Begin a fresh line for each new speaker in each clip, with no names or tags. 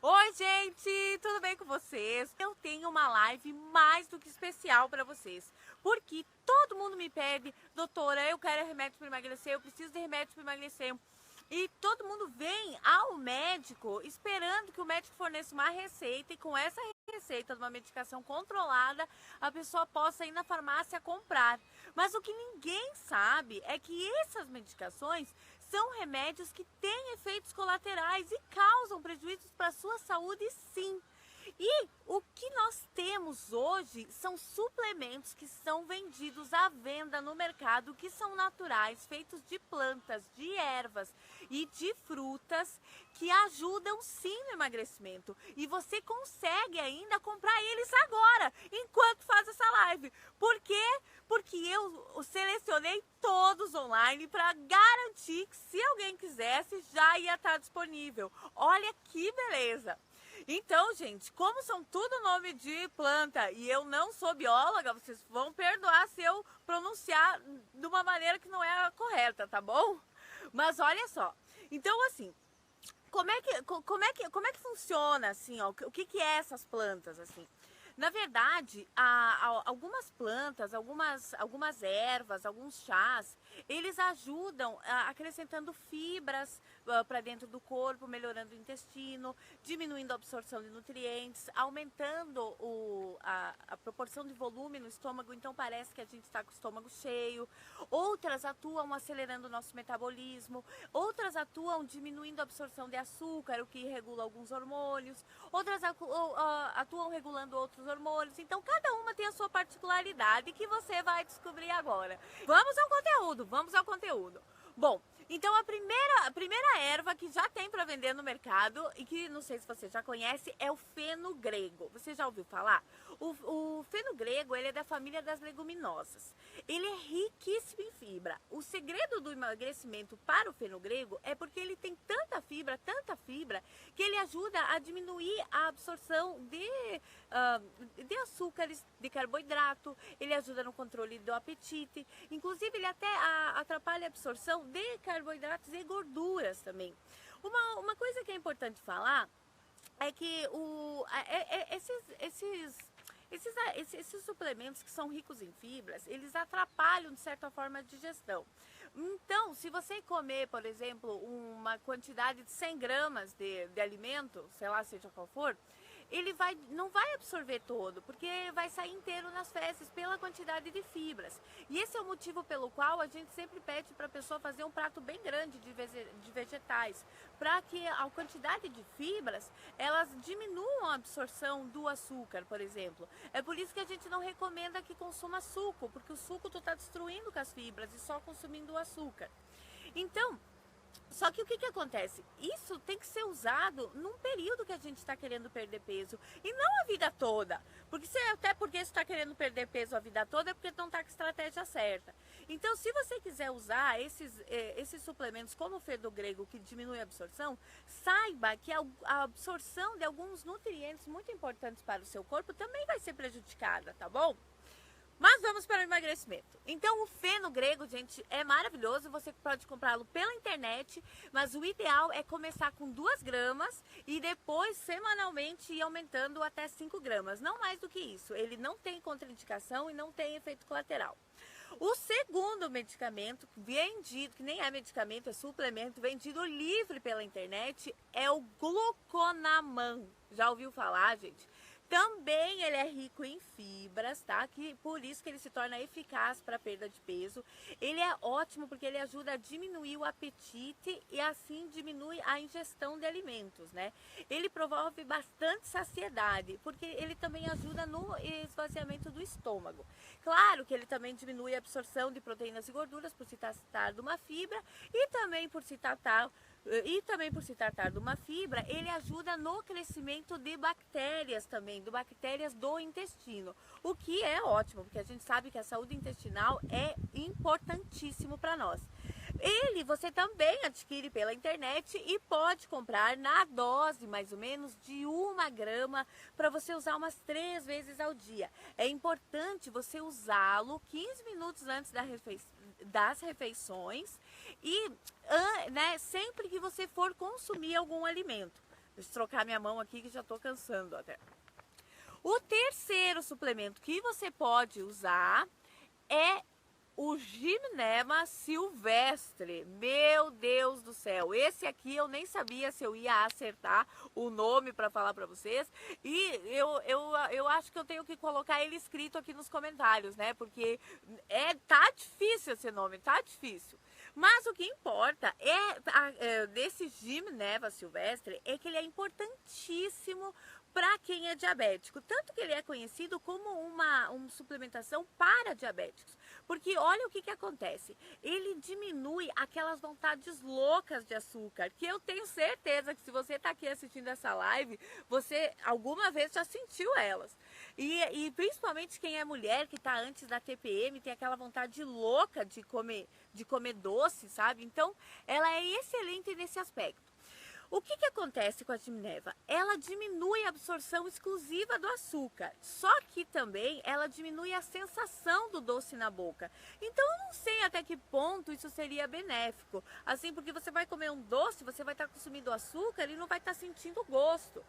Oi, gente, tudo bem com vocês? Eu tenho uma live mais do que especial para vocês, porque todo mundo me pede, doutora, eu quero remédio para emagrecer, eu preciso de remédio para emagrecer. E todo mundo vem ao médico esperando que o médico forneça uma receita e com essa receita de uma medicação controlada, a pessoa possa ir na farmácia comprar. Mas o que ninguém sabe é que essas medicações são remédios que têm efeitos colaterais e causam prejuízos para a sua saúde, sim. E o que nós temos hoje são suplementos que são vendidos à venda no mercado, que são naturais, feitos de plantas, de ervas e de frutas, que ajudam sim no emagrecimento. E você consegue ainda comprar eles agora, enquanto faz essa live. Por quê? Porque eu selecionei todos online para garantir que se alguém quisesse, já ia estar disponível. Olha que beleza! Então, gente, como são tudo nome de planta e eu não sou bióloga, vocês vão perdoar se eu pronunciar de uma maneira que não é a correta, tá bom? Mas olha só, então assim, como é que funciona assim, ó, o que é essas plantas assim? Na verdade, algumas plantas, algumas ervas, alguns chás, eles ajudam acrescentando fibras para dentro do corpo, melhorando o intestino, diminuindo a absorção de nutrientes, aumentando a proporção de volume no estômago, então parece que a gente está com o estômago cheio. Outras atuam acelerando o nosso metabolismo, outras atuam diminuindo a absorção de açúcar, o que regula alguns hormônios, outras atuam regulando outros hormônios, então cada uma tem a sua particularidade que você vai descobrir agora. Vamos ao conteúdo. Bom, então a primeira erva que já tem para vender no mercado e que não sei se você já conhece é o feno-grego. Você já ouviu falar? O feno-grego, ele é da família das leguminosas. Ele é riquíssimo em fibra. O segredo do emagrecimento para o feno-grego é porque ele tem tanta fibra, que ele ajuda a diminuir a absorção de açúcares, de carboidrato, ele ajuda no controle do apetite, inclusive ele até atrapalha a absorção de carboidratos e gorduras também. Uma coisa que é importante falar é que esses suplementos que são ricos em fibras, eles atrapalham de certa forma a digestão. Então, se você comer, por exemplo, uma quantidade de 100 gramas de alimento, sei lá, seja qual for, ele não vai absorver todo, porque vai sair inteiro nas fezes pela quantidade de fibras. E esse é o motivo pelo qual a gente sempre pede para a pessoa fazer um prato bem grande de vegetais, para que a quantidade de fibras, elas diminuam a absorção do açúcar, por exemplo. É por isso que a gente não recomenda que consuma suco, porque o suco tu está destruindo com as fibras e só consumindo o açúcar. Então, só que o que acontece? Isso tem que ser usado num período que a gente está querendo perder peso e não a vida toda. Até porque você está querendo perder peso a vida toda é porque não está com a estratégia certa. Então, se você quiser usar esses suplementos como o feno-grego que diminui a absorção, saiba que a absorção de alguns nutrientes muito importantes para o seu corpo também vai ser prejudicada, tá bom? Mas vamos para o emagrecimento. Então o feno-grego, gente, é maravilhoso. Você pode comprá-lo pela internet, mas o ideal é começar com 2 gramas e depois semanalmente ir aumentando até 5 gramas. Não mais do que isso. Ele não tem contraindicação e não tem efeito colateral. O segundo medicamento vendido, que nem é medicamento, é suplemento, vendido livre pela internet, é o gluconaman. Já ouviu falar, gente? Também ele é rico em fibras, tá? Por isso que ele se torna eficaz para perda de peso. Ele é ótimo porque ele ajuda a diminuir o apetite e assim diminui a ingestão de alimentos, né? Ele promove bastante saciedade, porque ele também ajuda no esvaziamento do estômago. Claro que ele também diminui a absorção de proteínas e gorduras por se tratar de uma fibra e também por se tratar de uma fibra, ele ajuda no crescimento de bactérias também, de bactérias do intestino, o que é ótimo, porque a gente sabe que a saúde intestinal é importantíssimo para nós. Ele você também adquire pela internet e pode comprar na dose mais ou menos de 1 grama para você usar umas 3 vezes ao dia. É importante você usá-lo 15 minutos antes das refeições e sempre que você for consumir algum alimento. Deixa eu trocar minha mão aqui que já tô cansando até. O terceiro suplemento que você pode usar é o Gymnema Silvestre. Meu Deus do céu, esse aqui eu nem sabia se eu ia acertar o nome para falar para vocês. E eu acho que eu tenho que colocar ele escrito aqui nos comentários, né? Porque tá difícil esse nome, tá difícil. Mas o que importa desse Gymnema Silvestre é que ele é importantíssimo para quem é diabético. Tanto que ele é conhecido como uma suplementação para diabéticos. Porque olha o que acontece. Ele diminui aquelas vontades loucas de açúcar. Que eu tenho certeza que se você está aqui assistindo essa live, você alguma vez já sentiu elas. E principalmente quem é mulher, que está antes da TPM, tem aquela vontade louca de comer doce, sabe? Então, ela é excelente nesse aspecto. O que acontece com a Gymneva? Ela diminui a absorção exclusiva do açúcar, só que também ela diminui a sensação do doce na boca. Então eu não sei até que ponto isso seria benéfico, assim, porque você vai comer um doce, você vai estar consumindo açúcar e não vai estar sentindo gosto,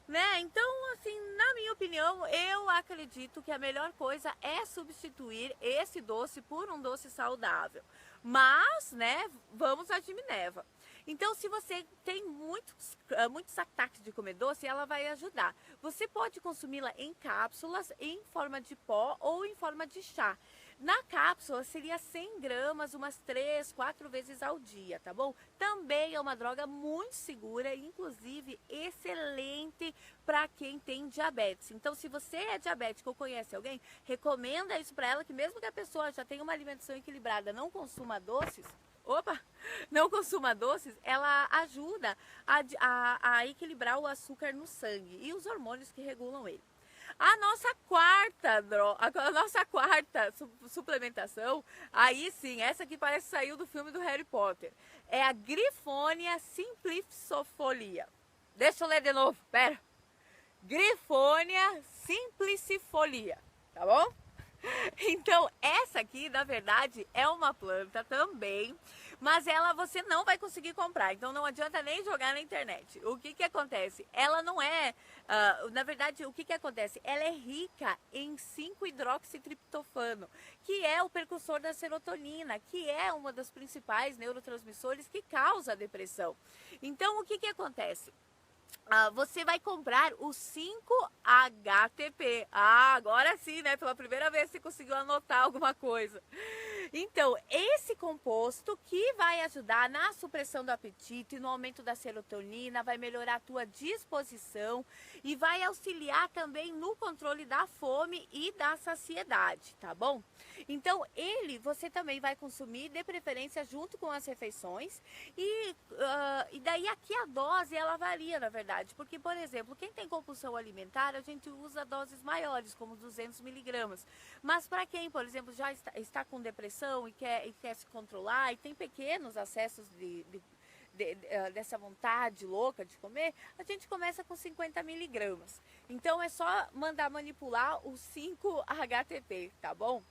né? Então, assim, na minha opinião, eu acredito que a melhor coisa é substituir esse doce por um doce saudável. Mas, né, vamos à Gymneva. Então, se você tem muitos ataques de comer doce, ela vai ajudar. Você pode consumi-la em cápsulas, em forma de pó ou em forma de chá. Na cápsula seria 100 gramas, umas 3, 4 vezes ao dia, tá bom? Também é uma droga muito segura e, inclusive, excelente para quem tem diabetes. Então, se você é diabético ou conhece alguém, recomenda isso para ela, que mesmo que a pessoa já tenha uma alimentação equilibrada, não consuma doces, ela ajuda a equilibrar o açúcar no sangue e os hormônios que regulam ele. A nossa quarta suplementação, aí sim, essa aqui parece que saiu do filme do Harry Potter, é a Griffonia simplicifolia. Deixa eu ler de novo, pera. Griffonia simplicifolia, tá bom? Então, essa aqui, na verdade, é uma planta também, mas ela você não vai conseguir comprar, então não adianta nem jogar na internet. O que acontece? Ela não é, na verdade, o que acontece? Ela é rica em 5-hidroxitriptofano, que é o precursor da serotonina, que é uma das principais neurotransmissores que causa a depressão. Então, o que acontece? Você vai comprar o 5-HTP. Agora sim, né? Pela primeira vez você conseguiu anotar alguma coisa. Então, esse composto que vai ajudar na supressão do apetite, no aumento da serotonina, vai melhorar a tua disposição e vai auxiliar também no controle da fome e da saciedade, tá bom? Então, você também vai consumir, de preferência, junto com as refeições. E daí aqui a dose, ela varia, na verdade. Porque, por exemplo, quem tem compulsão alimentar, a gente usa doses maiores, como 200 miligramas. Mas para quem, por exemplo, já está com depressão e quer se controlar e tem pequenos acessos dessa vontade louca de comer, a gente começa com 50 miligramas. Então é só mandar manipular o 5-HTP, tá bom?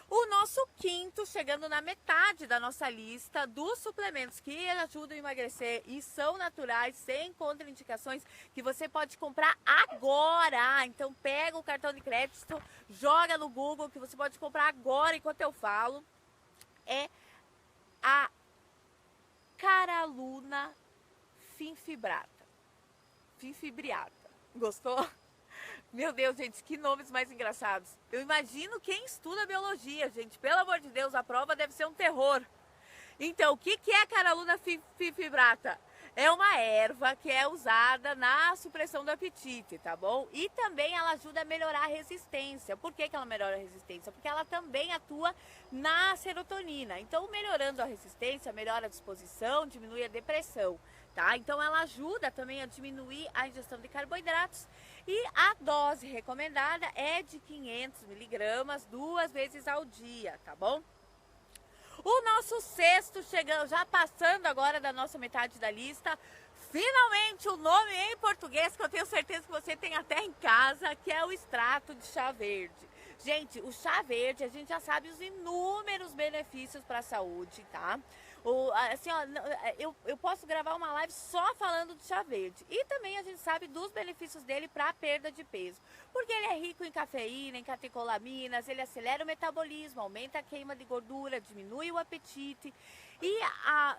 O nosso quinto, chegando na metade da nossa lista dos suplementos que ajudam a emagrecer e são naturais, sem contraindicações, que você pode comprar agora. Então pega o cartão de crédito, joga no Google, que você pode comprar agora enquanto eu falo. É a Caraluna finfibriata. Gostou? Meu Deus, gente, que nomes mais engraçados. Eu imagino quem estuda biologia, gente. Pelo amor de Deus, a prova deve ser um terror. Então, o que é a Caraluna finfibriata? É uma erva que é usada na supressão do apetite, tá bom? E também ela ajuda a melhorar a resistência. Por que ela melhora a resistência? Porque ela também atua na serotonina. Então, melhorando a resistência, melhora a disposição, diminui a depressão, tá? Então, ela ajuda também a diminuir a ingestão de carboidratos. E a dose recomendada é de 500 miligramas 2 vezes ao dia, tá bom? O nosso sexto, chegando, já passando agora da nossa metade da lista, finalmente o nome em português que eu tenho certeza que você tem até em casa, que é o extrato de chá verde. Gente, o chá verde, a gente já sabe os inúmeros benefícios para a saúde, tá? Assim, ó, eu posso gravar uma live só falando do chá verde. E também a gente sabe dos benefícios dele para perda de peso. Porque ele é rico em cafeína, em catecolaminas, ele acelera o metabolismo, aumenta a queima de gordura, diminui o apetite. E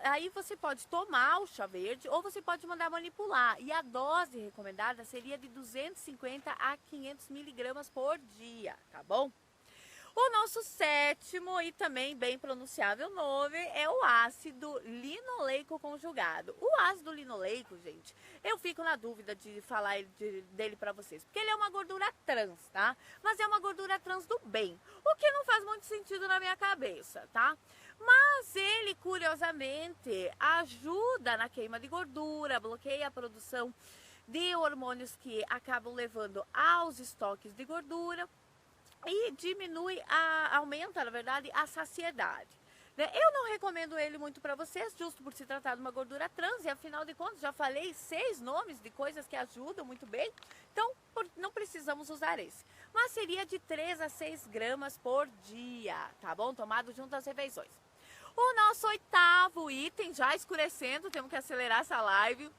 aí você pode tomar o chá verde ou você pode mandar manipular. E a dose recomendada seria de 250 a 500 miligramas por dia, tá bom? O nosso sétimo e também bem pronunciável nome é o ácido linoleico conjugado. O ácido linoleico, gente, eu fico na dúvida de falar dele para vocês, porque ele é uma gordura trans, tá? Mas é uma gordura trans do bem, o que não faz muito sentido na minha cabeça, tá? Mas ele, curiosamente, ajuda na queima de gordura, bloqueia a produção de hormônios que acabam levando aos estoques de gordura e aumenta, na verdade, a saciedade. Né? Eu não recomendo ele muito para vocês, justo por se tratar de uma gordura trans, e afinal de contas já falei 6 nomes de coisas que ajudam muito bem, então não precisamos usar esse. Mas seria de 3 a 6 gramas por dia, tá bom? Tomado junto às refeições. O nosso 8º item, já escurecendo, temos que acelerar essa live,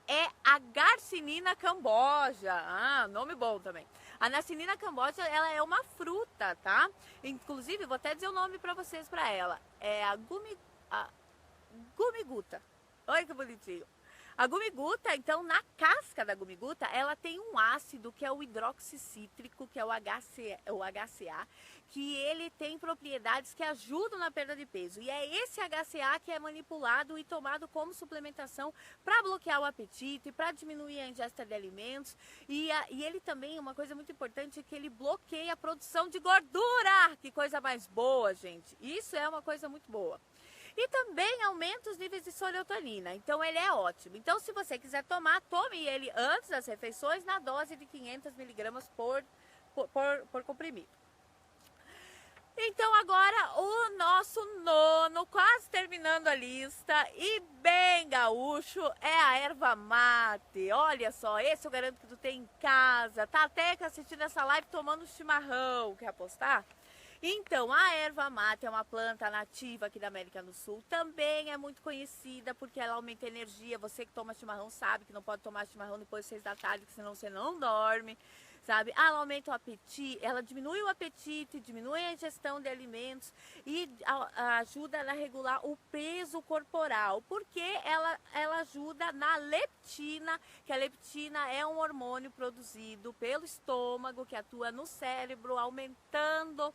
é a Garcinina camboja. Nome bom também. A Garcinina camboja, ela é uma fruta, tá? Inclusive, vou até dizer o nome pra vocês pra ela. É a gumiguta. Olha que bonitinho. A gumiguta, então, na casca da gumiguta, ela tem um ácido que é o hidroxicítrico, que é o HCA, que ele tem propriedades que ajudam na perda de peso. E é esse HCA que é manipulado e tomado como suplementação para bloquear o apetite, para diminuir a ingesta de alimentos. E ele também, uma coisa muito importante, é que ele bloqueia a produção de gordura. Que coisa mais boa, gente. Isso é uma coisa muito boa. E também aumenta os níveis de serotonina, então ele é ótimo. Então, se você quiser tomar, tome ele antes das refeições na dose de 500 miligramas por comprimido. Então, agora o nosso 9º, quase terminando a lista, e bem gaúcho, é a erva mate. Olha só, esse eu garanto que tu tem em casa, tá até que assistindo essa live tomando chimarrão, quer apostar? Então, a erva mate é uma planta nativa aqui da América do Sul, também é muito conhecida porque ela aumenta a energia. Você que toma chimarrão sabe que não pode tomar chimarrão depois das 6 da tarde, porque senão você não dorme, sabe? Ela aumenta o apetite, ela diminui o apetite, diminui a ingestão de alimentos e ajuda a regular o peso corporal, porque ela ajuda na leptina, que a leptina é um hormônio produzido pelo estômago que atua no cérebro, aumentando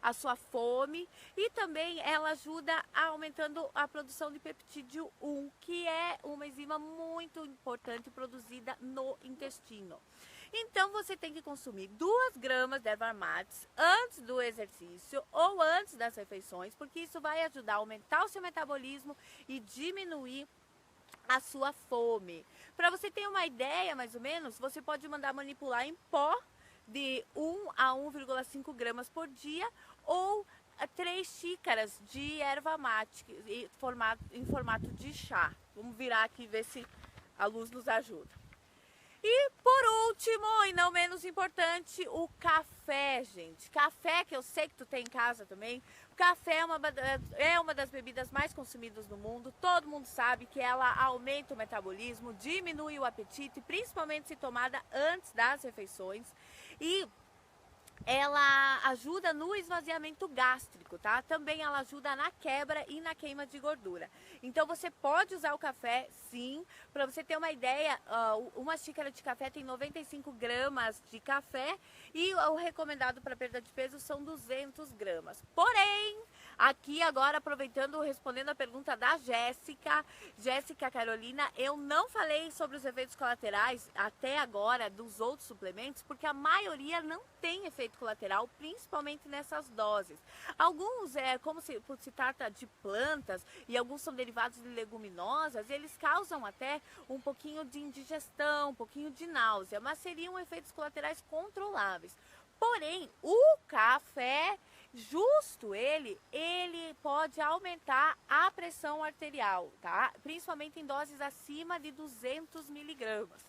a sua fome, e também ela ajuda aumentando a produção de peptídeo 1, que é uma enzima muito importante produzida no intestino. Então você tem que consumir 2 gramas de erva mate antes do exercício ou antes das refeições, porque isso vai ajudar a aumentar o seu metabolismo e diminuir a sua fome. Para você ter uma ideia, mais ou menos, você pode mandar manipular em pó de 1 a 1,5 gramas por dia ou 3 xícaras de erva mate em formato de chá. Vamos virar aqui e ver se a luz nos ajuda. E por último, e não menos importante, o café, gente. Café, que eu sei que tu tem em casa também. O café é uma das bebidas mais consumidas no mundo. Todo mundo sabe que ela aumenta o metabolismo, diminui o apetite, principalmente se tomada antes das refeições. E ela ajuda no esvaziamento gástrico, tá? Também ela ajuda na quebra e na queima de gordura. Então você pode usar o café, sim. Para você ter uma ideia, uma xícara de café tem 95 gramas de café e o recomendado para perda de peso são 200 gramas. Porém, aqui agora aproveitando, respondendo a pergunta da Jéssica Carolina, eu não falei sobre os efeitos colaterais até agora dos outros suplementos, porque a maioria não tem efeito colateral, principalmente nessas doses. Alguns, como se trata de plantas e alguns são derivados de leguminosas, eles causam até um pouquinho de indigestão, um pouquinho de náusea, mas seriam efeitos colaterais controláveis. Porém, o café, justo ele pode aumentar a pressão arterial, tá? Principalmente em doses acima de 200 miligramas.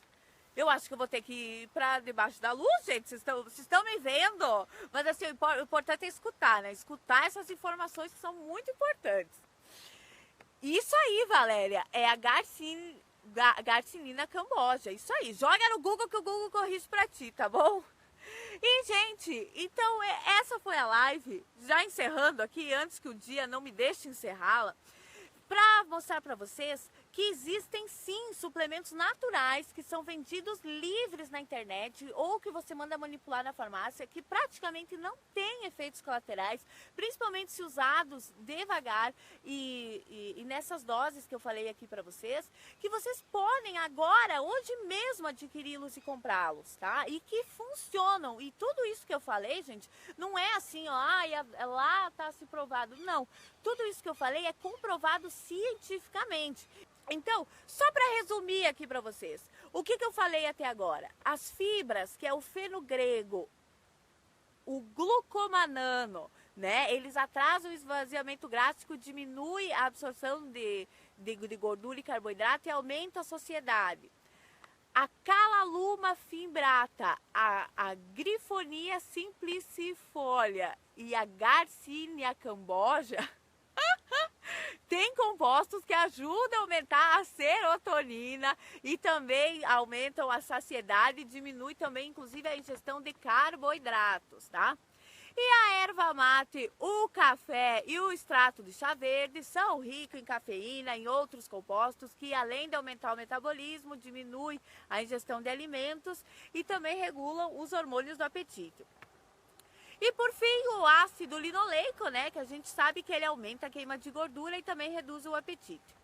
Eu acho que eu vou ter que ir pra debaixo da luz, gente. Vocês estão me vendo? Mas assim, o importante é escutar, né? Escutar essas informações que são muito importantes. Isso aí, Valéria, é a Garcinia camboja. Isso aí. Joga no Google que o Google corrige pra ti, tá bom? E, gente, então essa foi a live. Já encerrando aqui, antes que o dia não me deixe encerrá-la, para mostrar para vocês que existem sim suplementos naturais que são vendidos livres na internet ou que você manda manipular na farmácia, que praticamente não tem efeitos colaterais, principalmente se usados devagar e nessas doses que eu falei aqui para vocês, que vocês podem agora, hoje mesmo, adquiri-los e comprá-los, tá? E que funcionam. E tudo isso que eu falei, gente, não é assim, ó, lá tá se provado. Não, tudo isso que eu falei é comprovado cientificamente. Então, só para resumir aqui para vocês, o que eu falei até agora? As fibras, que é o fenogrego, o glucomanano, né? Eles atrasam o esvaziamento gástrico, diminui a absorção de gordura e carboidrato e aumenta a saciedade. A calaluma fimbrata, a grifonia simplicifolia e a Garcinia camboja tem compostos que ajudam a aumentar a serotonina e também aumentam a saciedade e diminui também, inclusive, a ingestão de carboidratos, tá? E a erva mate, o café e o extrato de chá verde são ricos em cafeína e em outros compostos que, além de aumentar o metabolismo, diminui a ingestão de alimentos e também regulam os hormônios do apetite. E por fim, o ácido linoleico, né, que a gente sabe que ele aumenta a queima de gordura e também reduz o apetite.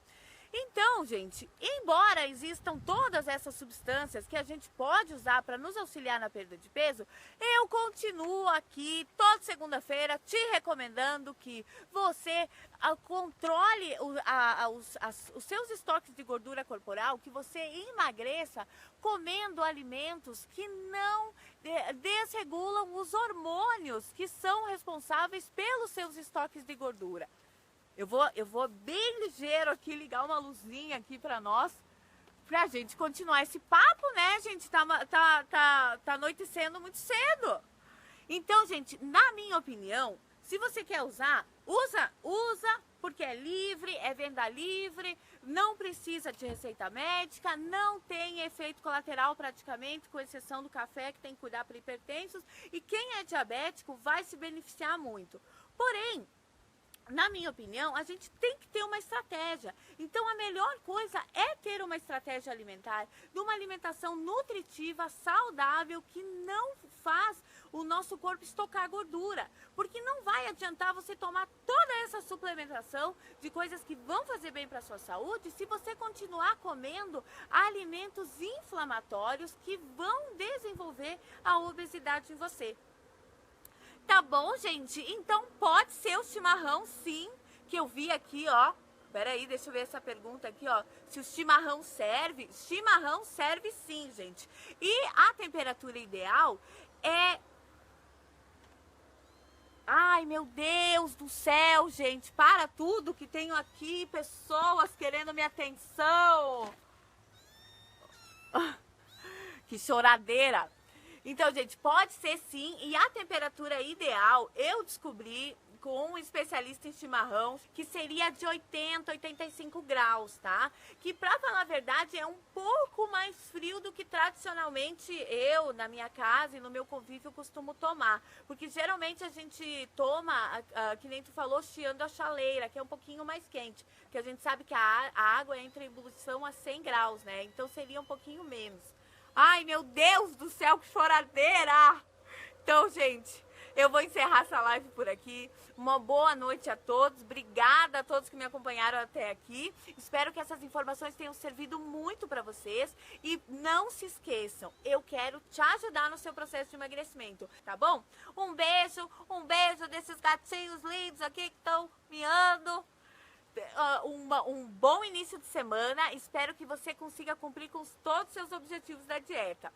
Então, gente, embora existam todas essas substâncias que a gente pode usar para nos auxiliar na perda de peso, eu continuo aqui toda segunda-feira te recomendando que você controle os seus estoques de gordura corporal, que você emagreça comendo alimentos que não desregulam os hormônios que são responsáveis pelos seus estoques de gordura. Eu vou bem ligeiro aqui, ligar uma luzinha aqui pra nós, pra gente continuar esse papo, né, gente? Tá anoitecendo muito cedo. Então, gente, na minha opinião, se você quer usar, usa, porque é livre, é venda livre, não precisa de receita médica, não tem efeito colateral praticamente, com exceção do café, que tem que cuidar para hipertensos, e quem é diabético vai se beneficiar muito. Porém, na minha opinião, a gente tem que ter uma estratégia. Então, a melhor coisa é ter uma estratégia alimentar, de uma alimentação nutritiva, saudável, que não faz o nosso corpo estocar gordura. Porque não vai adiantar você tomar toda essa suplementação de coisas que vão fazer bem para a sua saúde se você continuar comendo alimentos inflamatórios que vão desenvolver a obesidade em você. Tá bom, gente? Então pode ser o chimarrão, sim, que eu vi aqui, ó. Peraí, deixa eu ver essa pergunta aqui, ó. Se o chimarrão serve? Chimarrão serve sim, gente. E a temperatura ideal é... Ai, meu Deus do céu, gente. Para tudo que tenho aqui, pessoas querendo minha atenção. Que choradeira. Então, gente, pode ser sim, e a temperatura ideal eu descobri com um especialista em chimarrão, que seria de 80, 85 graus, tá? Que, pra falar a verdade, é um pouco mais frio do que tradicionalmente eu, na minha casa e no meu convívio, costumo tomar. Porque geralmente a gente toma, que nem tu falou, chiando a chaleira, que é um pouquinho mais quente. Porque a gente sabe que a água entra em ebulição a 100 graus, né? Então seria um pouquinho menos. Ai, meu Deus do céu, que choradeira! Então, gente, eu vou encerrar essa live por aqui. Uma boa noite a todos. Obrigada a todos que me acompanharam até aqui. Espero que essas informações tenham servido muito para vocês. E não se esqueçam, eu quero te ajudar no seu processo de emagrecimento, tá bom? Um beijo desses gatinhos lindos aqui que estão miando. Um bom início de semana. Espero que você consiga cumprir com todos os seus objetivos da dieta.